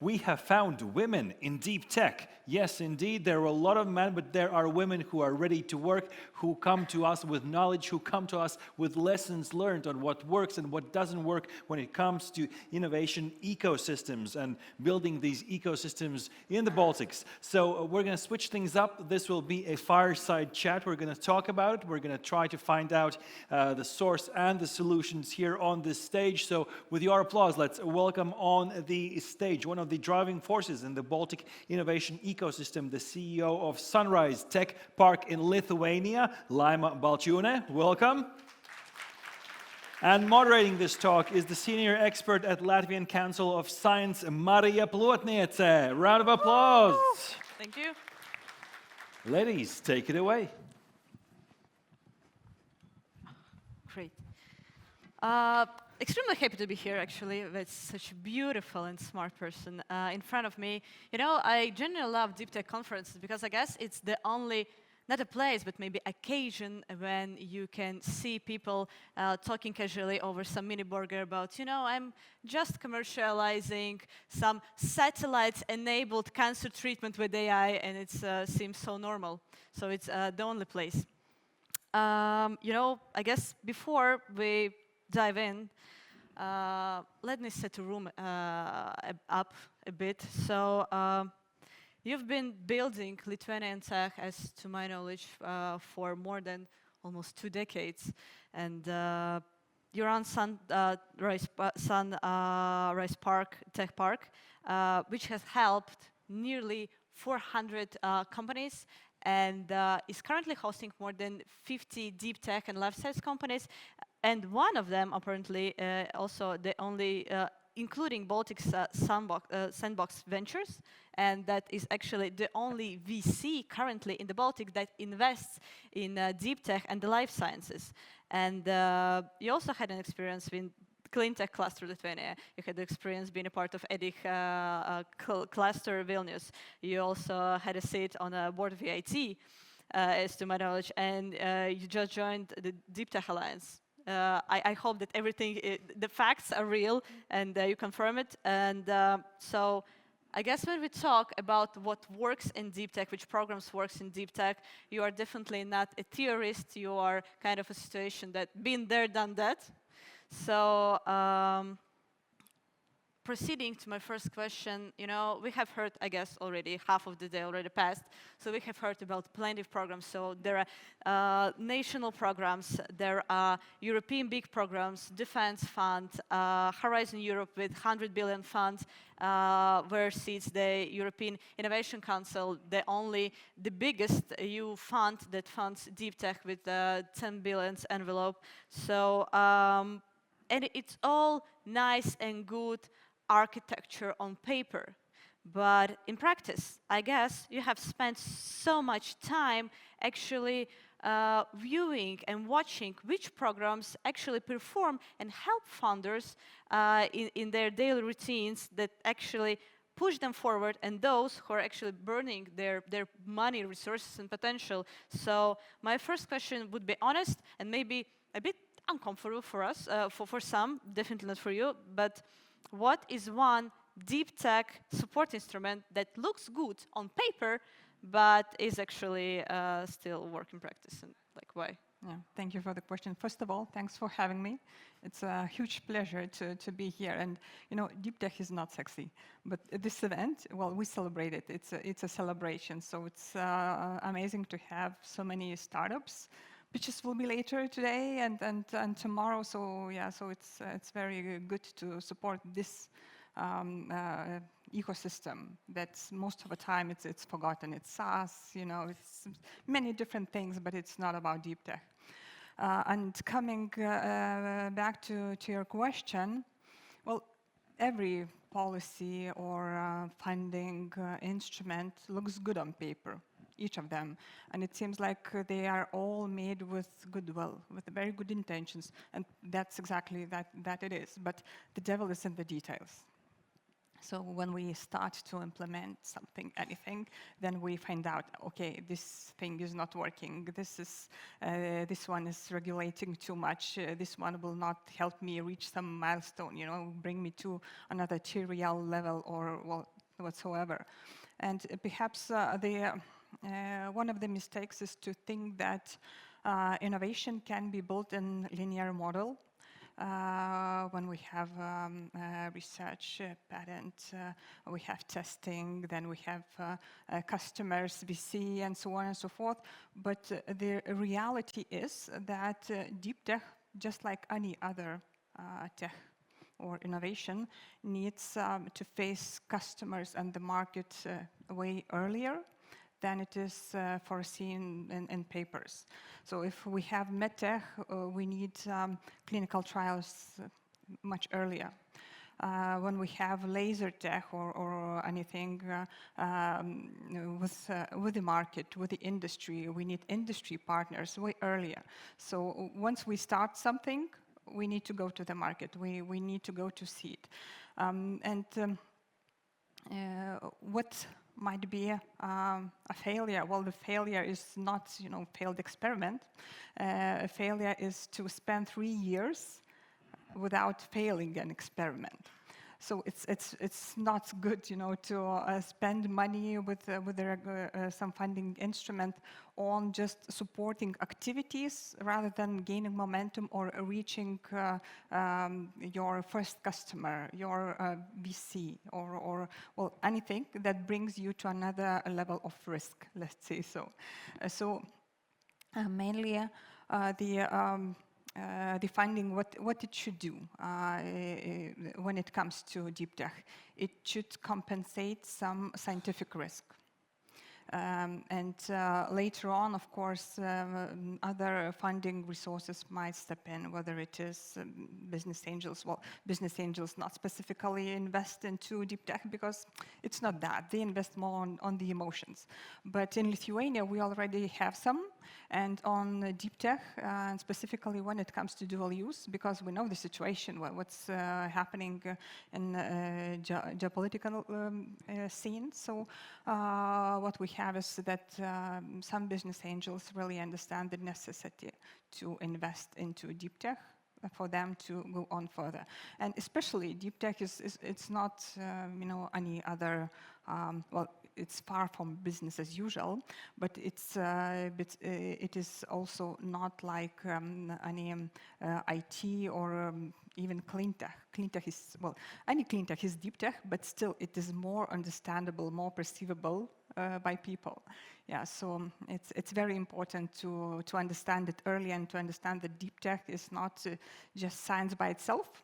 We have found women in deep tech. Yes, indeed, there are a lot of men, but there are women who are ready to work, who come to us with knowledge, who come to us with lessons learned on what works and what doesn't work when it comes to innovation ecosystems and building these ecosystems in the Baltics. So we're going to switch things up. This will be a fireside chat. We're going to talk about it. We're going to try to find out the source and the solutions here on this stage. So with your applause, let's welcome on the stage one of the driving forces in the Baltic innovation ecosystem, the CEO of Sunrise Tech Park in Lithuania, Laima Balčiūnė. Welcome. And moderating this talk is the senior expert at Latvian Council of Science, Marija Plotniece. Round of applause. Thank you. Ladies, take it away. Great. Extremely happy to be here, actually, with such a beautiful and smart person in front of me. You know, I genuinely love Deep Tech conferences because I guess it's the only, not a place, but maybe occasion when you can see people talking casually over some mini burger about, you know, I'm just commercializing some satellite-enabled cancer treatment with AI, and it seems so normal. So it's the only place. You know, I guess before we dive in, let me set the room up a bit. So you've been building Lithuanian tech, as to my knowledge, for more than almost 2 decades, and you're on Sunrise Tech Park, which has helped nearly 400 companies, and is currently hosting more than 50 deep tech and life science companies. And one of them, apparently, also the only, including Baltic's Sandbox Ventures, and that is actually the only VC currently in the Baltic that invests in deep tech and the life sciences. And you also had an experience with Clean Tech Cluster Lithuania. You had the experience being a part of EDIC Cluster Vilnius. You also had a seat on a board of EIT, as to my knowledge, and you just joined the Deep Tech Alliance. I hope that everything, the facts are real, and you confirm it. And so I guess when we talk about what works in deep tech, which programs works in deep tech, you are definitely not a theorist. You are kind of a situation that been there, done that. So proceeding to my first question, you know, we have heard, I guess, already, half of the day already passed, so we have heard about plenty of programs. So there are national programs, there are European big programs, Defense Fund, Horizon Europe with 100 billion funds, where sits the European Innovation Council, the biggest EU fund that funds deep tech with 10 billion envelope. So, and it's all nice and good architecture on paper, but in practice, I guess you have spent so much time actually viewing and watching which programs actually perform and help funders in their daily routines that actually push them forward, and those who are actually burning their money, resources, and potential. So my first question would be honest and maybe a bit uncomfortable for us, for some, definitely not for you, but what is one deep tech support instrument that looks good on paper, but is actually still work in practice, and like why? Yeah, thank you for the question. First of all, thanks for having me. It's a huge pleasure to be here. And you know, deep tech is not sexy, but this event, well, we celebrate it. It's a celebration. So it's amazing to have so many startups. Pitches will be later today and tomorrow. So yeah, so it's very good to support this ecosystem that's most of the time it's forgotten. It's SaaS, you know, it's many different things, but it's not about deep tech. And coming back to your question, well, every policy or funding instrument looks good on paper, each of them. And it seems like they are all made with goodwill, with very good intentions. And that's exactly that it is. But the devil is in the details. So when we start to implement something, anything, then we find out, okay, this thing is not working. This one is regulating too much. This one will not help me reach some milestone. Bring me to another TRL level or whatsoever. And perhaps one of the mistakes is to think that innovation can be built in linear model. When we have research, patent, we have testing, then we have customers, VC, and so on and so forth. But the reality is that deep tech, just like any other tech or innovation, needs to face customers and the market way earlier than it is foreseen in papers. So if we have medtech, we need clinical trials much earlier. When we have laser tech or anything with the market, with the industry, we need industry partners way earlier. So once we start something, we need to go to the market. We need to go to seed. What might be a failure? Well, the failure is not, failed experiment. A failure is to spend 3 years without failing an experiment. So it's not good, to spend money with some funding instrument on just supporting activities rather than gaining momentum or reaching your first customer, your VC, or anything that brings you to another level of risk, let's say so. Mainly defining what it should do when it comes to deep tech. It should compensate some scientific risk. And later on, of course, other funding resources might step in, whether it is business angels. Well, business angels not specifically invest into deep tech because it's not that. They invest more on the emotions. But in Lithuania, we already have some. And on deep tech, and specifically when it comes to dual use, because we know the situation, what's happening in geopolitical scene. So what we have is that some business angels really understand the necessity to invest into deep tech for them to go on further. And especially deep tech it's not any other it's far from business as usual, but it is also not like any IT or even clean tech. Clean tech is, any clean tech is deep tech, but still it is more understandable, more perceivable by people. Yeah, so it's very important to understand it early and to understand that deep tech is not just science by itself.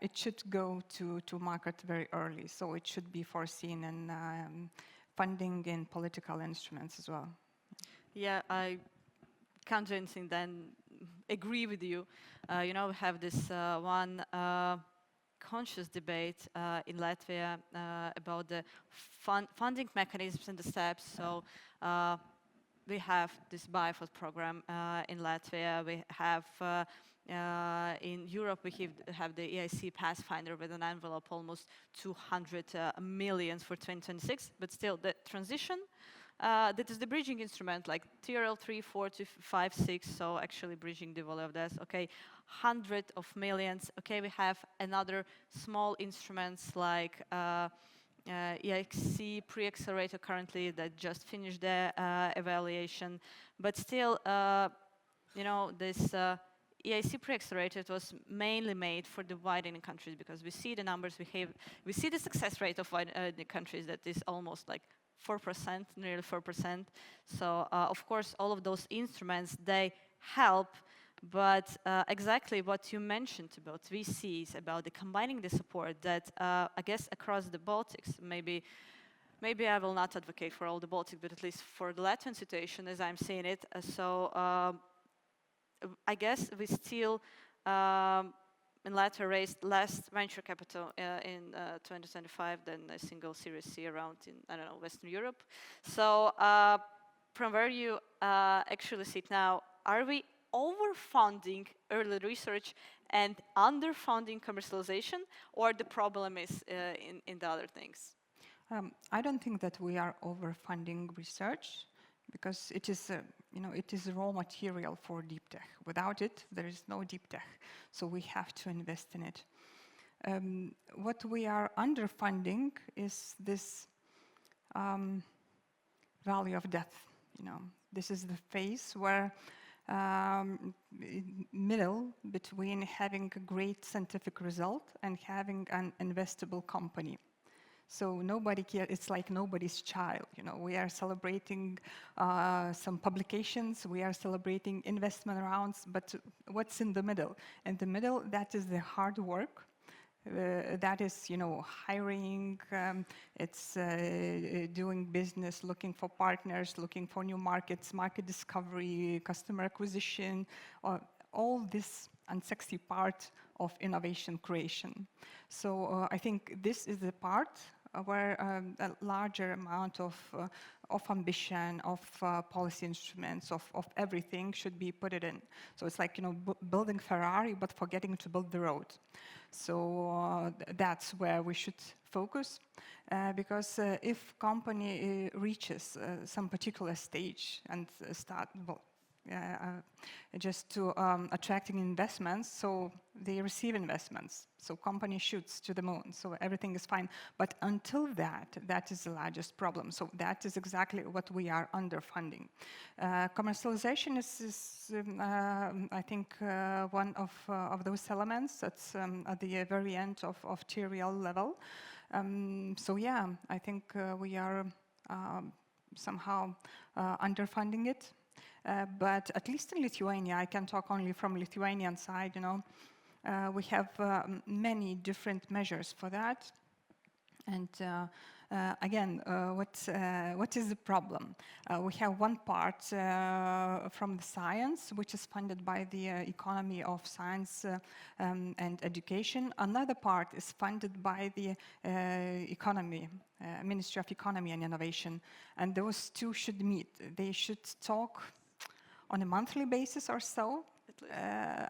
It should go to market very early, so it should be foreseen in funding in political instruments as well. Yeah, I can't do anything than agree with you. We have this one conscious debate in Latvia about the funding mechanisms and the steps. So we have this BIFOD program in Latvia. We have in Europe, we have the EIC Pathfinder with an envelope almost 200 million for 2026. But still, the transition, that is the bridging instrument, like TRL 3, 4 to 5, 6. So actually bridging the value of this. Okay, 100 of millions. Okay, we have another small instruments like EIC pre-accelerator currently that just finished their evaluation. But still, this EIC pre-accelerator was mainly made for the widening countries because we see the numbers, we see the success rate of widening countries that is almost like 4%, nearly 4%. So of course, all of those instruments, they help, but exactly what you mentioned about VCs, about the combining the support that I guess across the Baltics, maybe I will not advocate for all the Baltics, but at least for the Latvian situation as I'm seeing it. I guess we still in Latvia raised less venture capital in 2025 than a single Series C around in, Western Europe. So from where you actually sit now, are we overfunding early research and underfunding commercialization, or the problem is in the other things? I don't think that we are overfunding research because it is, it is raw material for deep tech. Without it, there is no deep tech. So we have to invest in it. What we are underfunding is this valley of death. This is the phase where middle between having a great scientific result and having an investable company. So nobody cares. It's like nobody's child. We are celebrating some publications. We are celebrating investment rounds. But what's in the middle? In the middle, that is the hard work. That is, hiring. It's doing business, looking for partners, looking for new markets, market discovery, customer acquisition, all this unsexy part of innovation creation. So I think this is the part where a larger amount of ambition, of policy instruments, of everything should be put it in. So it's like, building Ferrari, but forgetting to build the road. So that's where we should focus, because if company reaches some particular stage and start, just to attracting investments, so they receive investments. So company shoots to the moon, so everything is fine. But until that is the largest problem. So that is exactly what we are underfunding. Commercialization is I think, one of those elements that's at the very end of TRL level. So yeah, I think we are somehow underfunding it. But at least in Lithuania, I can talk only from Lithuanian side, we have many different measures for that. And again, what is the problem? We have one part from the science, which is funded by the Economy of Science and Education. Another part is funded by the economy, Ministry of Economy and Innovation. And those two should meet. They should talk on a monthly basis or so.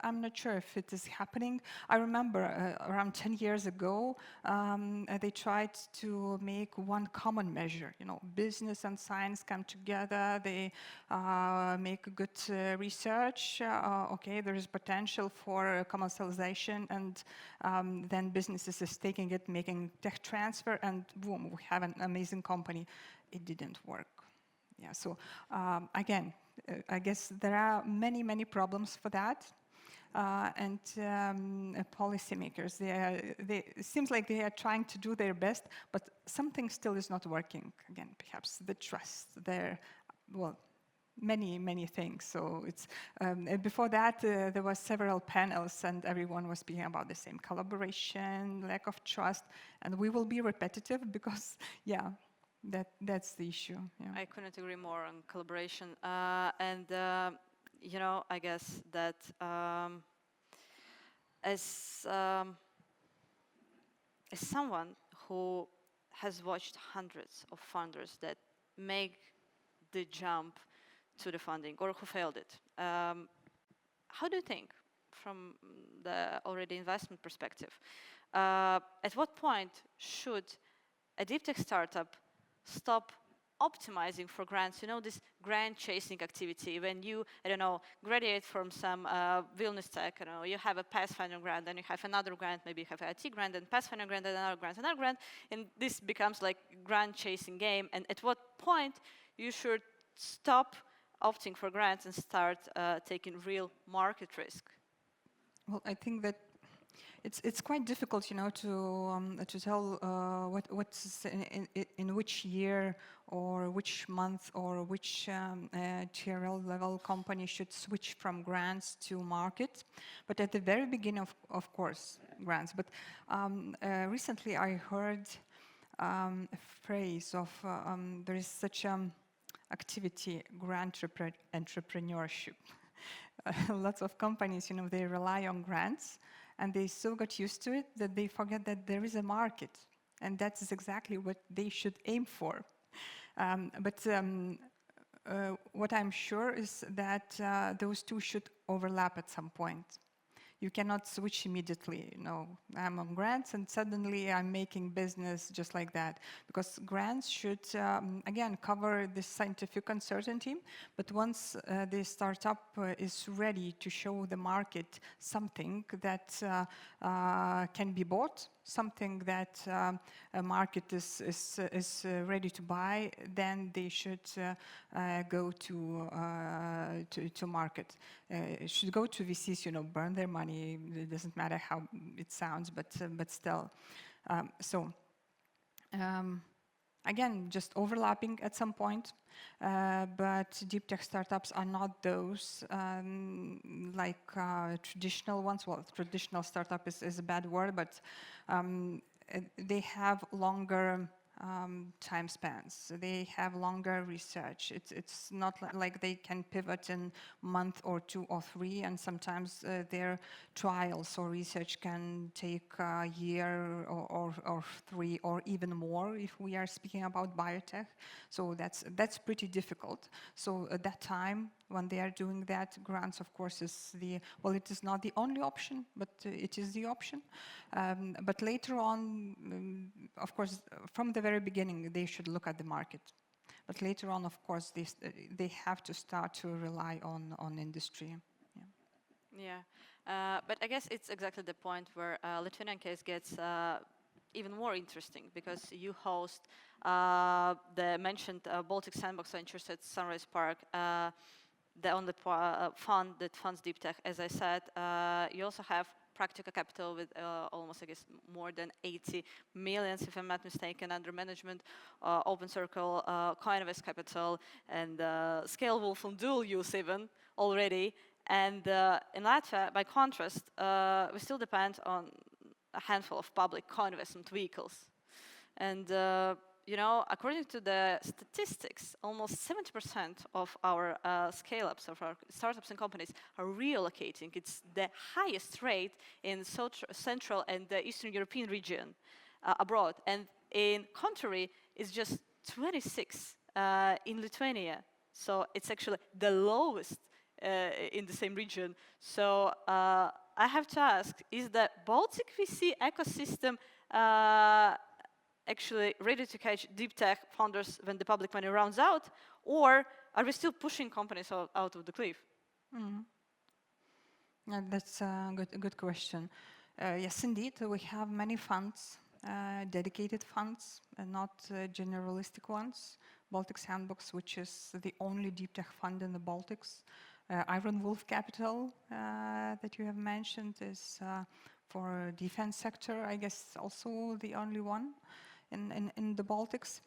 I'm not sure if it is happening. I remember around 10 years ago, they tried to make one common measure. Business and science come together. They make good research. Okay, there is potential for commercialization, and then businesses is taking it, making tech transfer, and boom, we have an amazing company. It didn't work. Yeah. So again, I guess there are many, many problems for that. And policymakers, it seems like they are trying to do their best, but something still is not working. Again, perhaps the trust, many, many things. So it's before that, there were several panels, and everyone was speaking about the same: collaboration, lack of trust, and we will be repetitive because, yeah. That's the issue. Yeah. I couldn't agree more on collaboration. And I guess that as someone who has watched hundreds of funders that make the jump to the funding or who failed it, how do you think, from the already investment perspective, at what point should a deep tech startup stop optimizing for grants? This grant chasing activity, when you, graduate from some Vilnius Tech, you have a Pathfinder grant, then you have another grant, maybe you have an IT grant, then Pathfinder grant, then another grant, and this becomes like grant chasing game. And at what point you should stop opting for grants and start taking real market risk? Well, I think that it's quite difficult, to tell what's in which year or which month or which TRL level company should switch from grants to market. But at the very beginning, of course, grants. But recently I heard a phrase of there is such activity, grant entrepreneurship. Lots of companies, they rely on grants, and they so got used to it that they forget that there is a market, and that is exactly what they should aim for. But what I'm sure is that those two should overlap at some point. You cannot switch immediately. You know, I'm on grants and suddenly I'm making business just like that. Because grants should, again, cover the scientific uncertainty. But once the startup is ready to show the market something that can be bought, something that a market is ready to buy, then they should go to market. Should go to VCs, you know, burn their money. It doesn't matter how it sounds, but still. Again, just overlapping at some point, but deep tech startups are not those like traditional ones. Well, traditional startup is a bad word, but they have longer time spans. They have longer research. It's not like they can pivot in month or 2 or 3, and sometimes their trials or research can take a year or 3 or even more if we are speaking about biotech. So that's pretty difficult. So at that time, when they are doing that, grants, of course, is it is not the only option, but it is the option. But later on, of course, from the very beginning, they should look at the market. But later on, of course, they have to start to rely on industry. Yeah, but I guess it's exactly the point where Lithuanian case gets even more interesting, because you host the mentioned Baltic Sandbox Ventures at Sunrise Park, the only fund that funds deep tech, as I said. You also have Practica Capital with almost, I guess, more than 80 million, if I'm not mistaken, under management, Open Circle, Coinvest Capital, and Scalable from dual use even already. And in Latvia, by contrast, we still depend on a handful of public co-investment vehicles. And you know, according to the statistics, almost 70% of our scale-ups, of our startups and companies, are relocating. It's the highest rate in Central and the Eastern European region abroad. And in contrary, it's just 26 in Lithuania. So it's actually the lowest in the same region. So I have to ask, is the Baltic VC ecosystem actually ready to catch deep tech founders when the public money runs out, or are we still pushing companies out of the cliff? That's a good question. Yes, indeed, we have many funds, dedicated funds, and not generalistic ones. Baltic Sandbox, which is the only deep tech fund in the Baltics. Iron Wolf Capital that you have mentioned is for defense sector, I guess also the only one in the Baltics.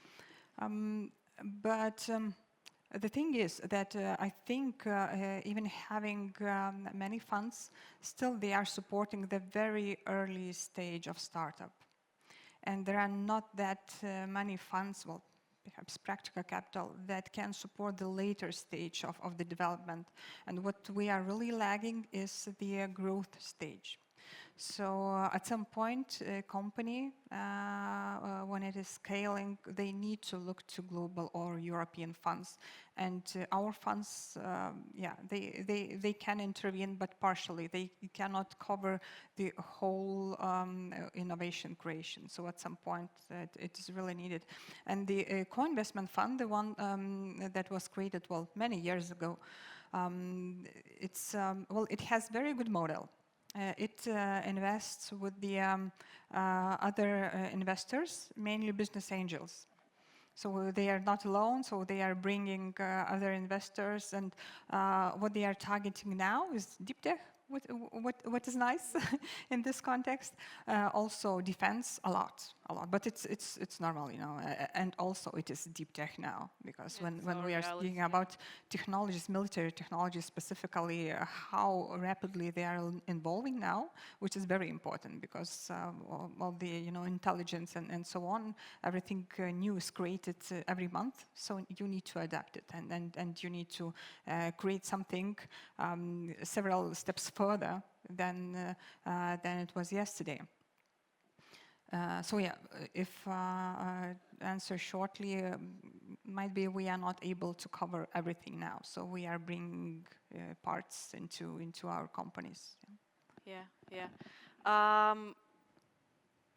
But the thing is that I think even having many funds, still they are supporting the very early stage of startup. And there are not that many funds, well, perhaps Practica Capital, that can support the later stage of the development. And what we are really lagging is the growth stage. So at some point, a company, when it is scaling, they need to look to global or European funds. And our funds, they can intervene, but partially. They cannot cover the whole innovation creation. So at some point, it is really needed. And the co-investment fund, the one that was created, well, many years ago, it has very good model. It invests with the other investors, mainly business angels. So they are not alone, so they are bringing other investors, and what they are targeting now is deep tech, what is nice in this context. Also defense a lot, but it's normal, you know, and also it is deep tech now, because when we are speaking about technologies, military technologies specifically, how rapidly they are evolving now, which is very important, because all the, you know, intelligence and so on, everything new is created every month, so you need to adapt it, and you need to create something several steps further than it was yesterday. So yeah, if answer shortly, might be we are not able to cover everything now. So we are bringing parts into our companies. Yeah, yeah. Um,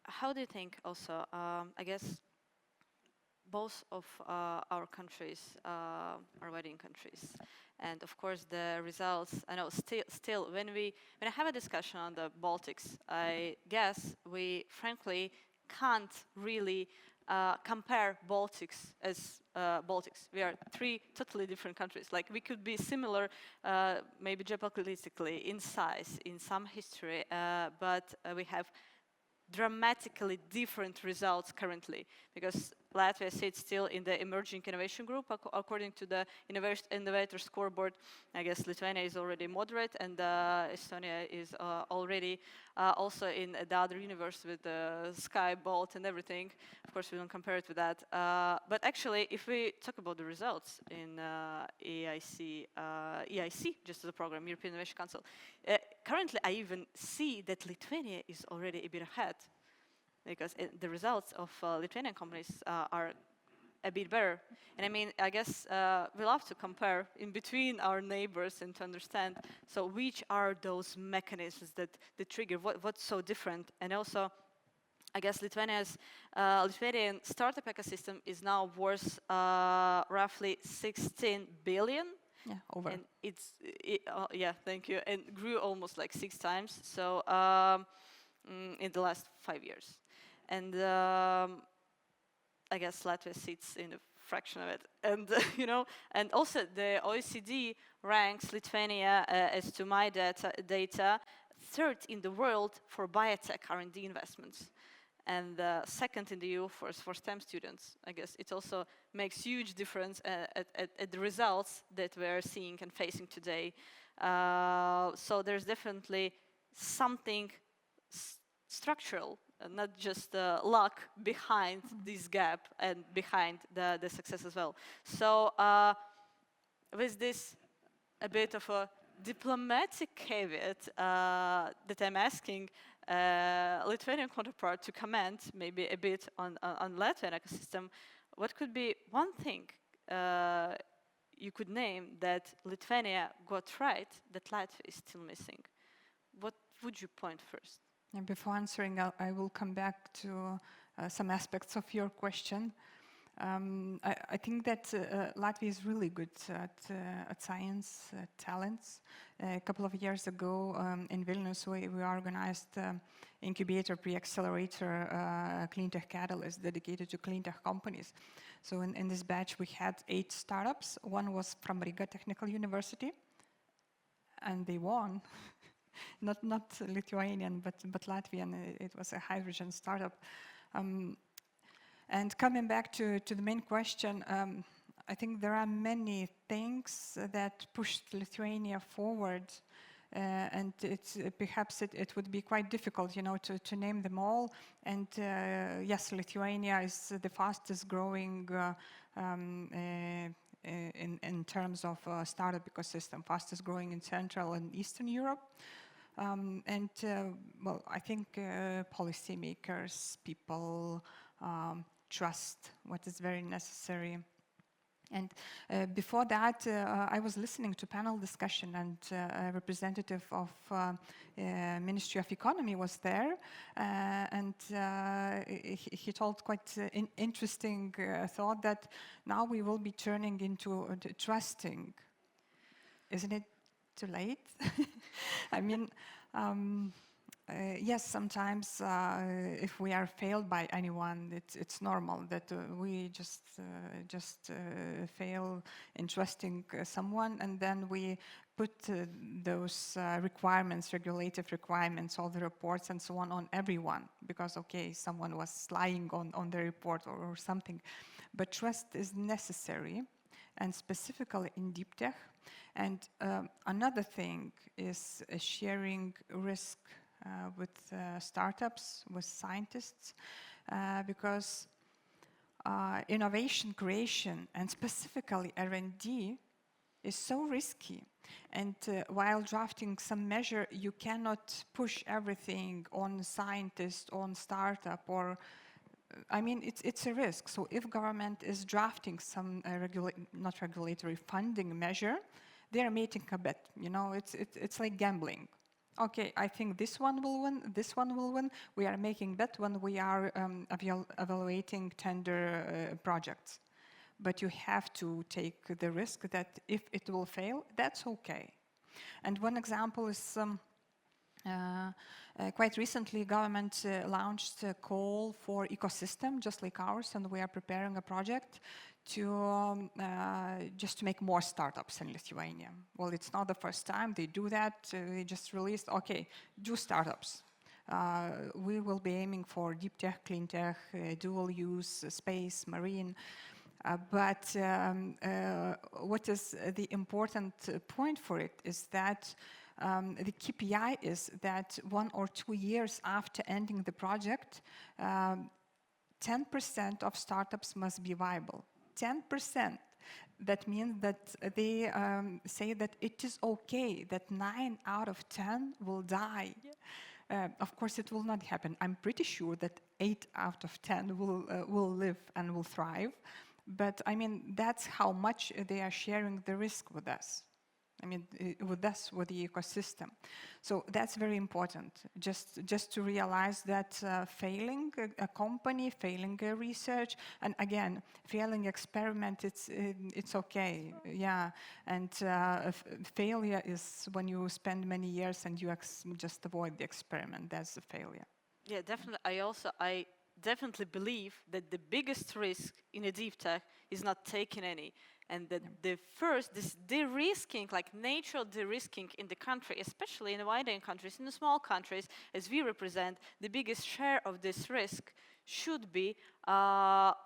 how do you think also, I guess both of our countries are wedding countries, and of course the results. I know still when I have a discussion on the Baltics, I guess we frankly can't really compare Baltics as Baltics. We are three totally different countries. Like we could be similar, maybe geopolitically in size, in some history, but we have dramatically different results currently, because Latvia sits still in the emerging innovation group according to the innovator scoreboard. I guess Lithuania is already moderate, and Estonia is already also in the other universe with the Sky Bolt and everything. Of course, we don't compare it with that. But actually, if we talk about the results in EIC, just as a program, European Innovation Council, currently I even see that Lithuania is already a bit ahead, because the results of Lithuanian companies are a bit better. And I mean, I guess we love to compare in between our neighbors and to understand, so which are those mechanisms that trigger what's so different. And also, I guess Lithuanian startup ecosystem is now worth roughly 16 billion. Yeah, over. And yeah, thank you. And grew almost like 6 times. So in the last 5 years. And I guess Latvia sits in a fraction of it. And you know, and also the OECD ranks Lithuania, as to my data, third in the world for biotech R&D investments, and second in the EU for STEM students. I guess it also makes huge difference at the results that we're seeing and facing today. So there's definitely something structural, not just luck behind this gap and behind the success as well. So with this a bit of a diplomatic caveat that I'm asking Lithuanian counterpart to comment maybe a bit on Latvian ecosystem, what could be one thing you could name that Lithuania got right that Latvia is still missing? What would you point first? And before answering, I will come back to some aspects of your question. I think that Latvia is really good at science, talents. A couple of years ago in Vilnius, we organized incubator pre-accelerator cleantech catalyst dedicated to cleantech companies. So in this batch, we had 8 startups. One was from Riga Technical University, and they won. not Lithuanian, but Latvian. It was a hydrogen startup. And coming back to the main question, I think there are many things that pushed Lithuania forward, and perhaps it would be quite difficult, you know, to name them all. And yes, Lithuania is the fastest growing in terms of startup ecosystem, fastest growing in Central and Eastern Europe. Well, I think policymakers, people trust what is very necessary. And before that, I was listening to panel discussion, and a representative of Ministry of Economy was there, and he told quite interesting thought that now we will be turning into trusting. Isn't it too late? I mean, yes, sometimes if we are failed by anyone, it's normal that we just fail in trusting someone, and then we put those requirements, regulative requirements, all the reports and so on everyone, because okay, someone was lying on the report or something. But trust is necessary, and specifically in deep tech. And another thing is sharing risk with startups, with scientists, because innovation creation, and specifically R&D, is so risky. And while drafting some measure, you cannot push everything on scientists, on startup, or I mean, it's a risk. So if government is drafting some not regulatory funding measure, they are making a bet. You know, it's like gambling. okay, I think this one will win, this one will win. We are making that when we are evaluating tender projects. But you have to take the risk that if it will fail, that's okay. And one example is quite recently, government launched a call for ecosystem, just like ours, and we are preparing a project to just to make more startups in Lithuania. Well, it's not the first time they do that. They just released, okay, do startups. We will be aiming for deep tech, clean tech, dual use, space, marine. But what is the important point for it is that the KPI is that 1 or 2 years after ending the project, 10% of startups must be viable. 10%. That means that they say that it is okay that 9 out of 10 will die. Of course, it will not happen. I'm pretty sure that 8 out of 10 will live and will thrive. But I mean, that's how much they are sharing the risk with us. I mean, with us, with the ecosystem. So that's very important, just to realize that failing a company, failing a research, and again, failing experiment, it's okay, yeah. And failure is when you spend many years and you just avoid the experiment. That's a failure. Yeah, definitely. I definitely believe that the biggest risk in a deep tech is not taking any. And that this de-risking, like natural de-risking in the country, especially in the widening countries, in the small countries, as we represent, the biggest share of this risk should be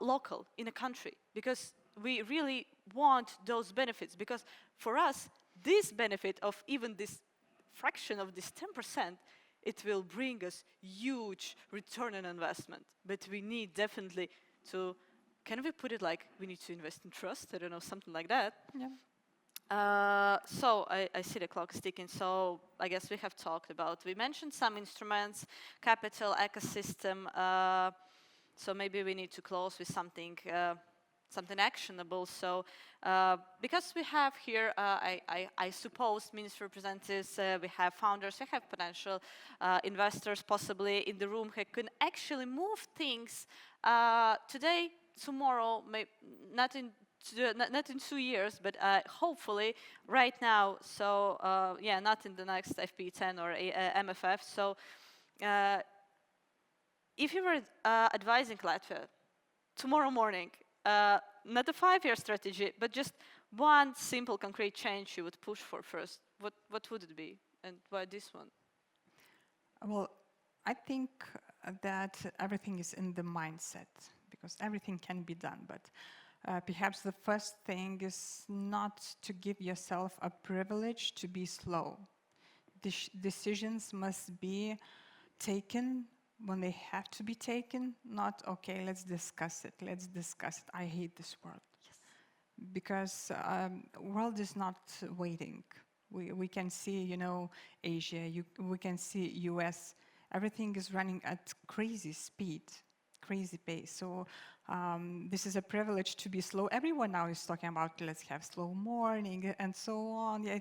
local in a country. Because we really want those benefits. Because for us, this benefit of even this fraction of this 10%, it will bring us huge return on investment. But we need definitely to, can we put it like we need to invest in trust? I don't know, something like that. Yeah. So I see the clock is ticking. So I guess we have talked about, we mentioned some instruments, capital, ecosystem. So maybe we need to close with something something actionable. So because we have here, I suppose, ministry representatives, we have founders, we have potential investors possibly in the room who can actually move things today, tomorrow, not in 2 years, but hopefully right now. So yeah, not in the next FP10 or MFF. So if you were advising Latvia tomorrow morning, not a 5-year strategy, but just one simple, concrete change you would push for first, what would it be, and why this one? Well, I think that everything is in the mindset, because everything can be done, but perhaps the first thing is not to give yourself a privilege to be slow. Decisions must be taken when they have to be taken, not, okay, let's discuss it, I hate this world. Yes. Because world is not waiting. We can see, you know, Asia, we can see US, everything is running at crazy speed, crazy pace. So this is a privilege to be slow. Everyone now is talking about let's have slow morning and so on. Yeah,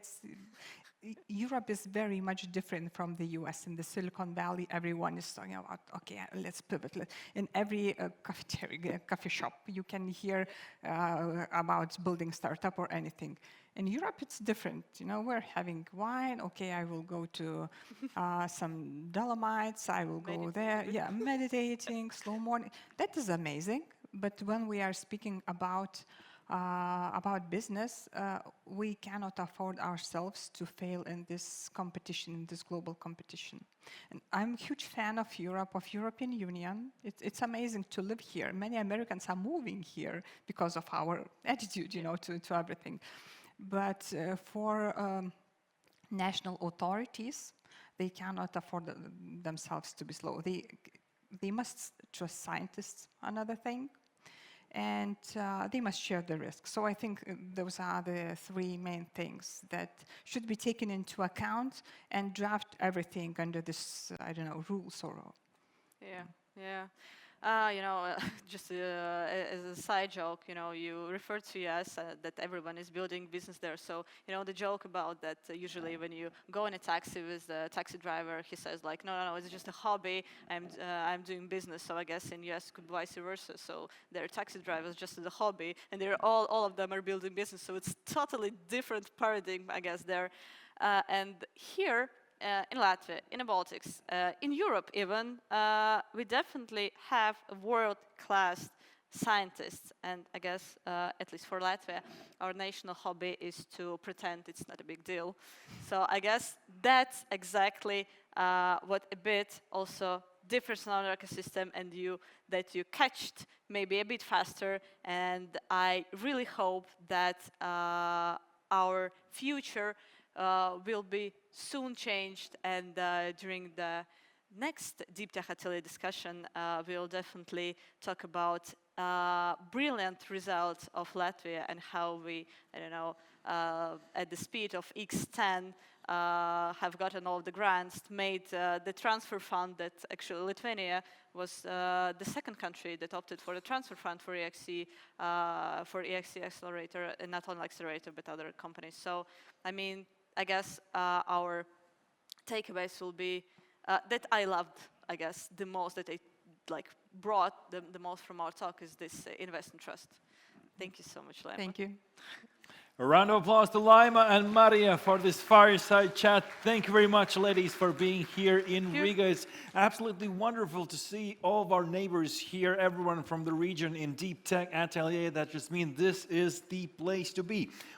Europe is very much different from the US. In the Silicon Valley, everyone is talking about, okay, let's pivot. In every cafeteria, coffee shop, you can hear about building startup or anything. In Europe, it's different. You know, we're having wine. Okay, I will go to some Dolomites. I will go there. Yeah, meditating, slow morning. That is amazing. But when we are speaking about business, we cannot afford ourselves to fail in this competition, in this global competition. And I'm a huge fan of Europe, of European Union. It's amazing to live here. Many Americans are moving here because of our attitude, you know, to everything. But for national authorities, they cannot afford themselves to be slow. They must trust scientists, another thing. And they must share the risk. So I think those are the 3 main things that should be taken into account and draft everything under this, I don't know, rules or... Yeah, yeah. Just as a side joke, you refer to US that everyone is building business there. So, the joke about that usually when you go in a taxi with the taxi driver, he says like, no, it's just a hobby. I'm doing business. So I guess in US could be vice versa. So they're taxi drivers just as a hobby, and they're all of them are building business. So it's totally different paradigm, I guess there. And here. In Latvia, in the Baltics, in Europe even, we definitely have world-class scientists. And I guess, at least for Latvia, our national hobby is to pretend it's not a big deal. So I guess that's exactly what a bit also differs in our ecosystem, and that you catched maybe a bit faster. And I really hope that our future will be soon changed, and during the next Deep Tech Atelier discussion, we'll definitely talk about brilliant results of Latvia and how we, at the speed of X10, have gotten all the grants, made the transfer fund that actually Lithuania was the second country that opted for the transfer fund for EXE Accelerator, and not only Accelerator, but other companies. So, I guess our takeaways will be that I loved, I guess, the most, that I brought the most from our talk is this invest and trust. Thank you so much, Laima. Thank you. A round of applause to Laima and Maria for this fireside chat. Thank you very much, ladies, for being here in Riga. It's absolutely wonderful to see all of our neighbors here, everyone from the region in Deep Tech Atelier. That just means this is the place to be.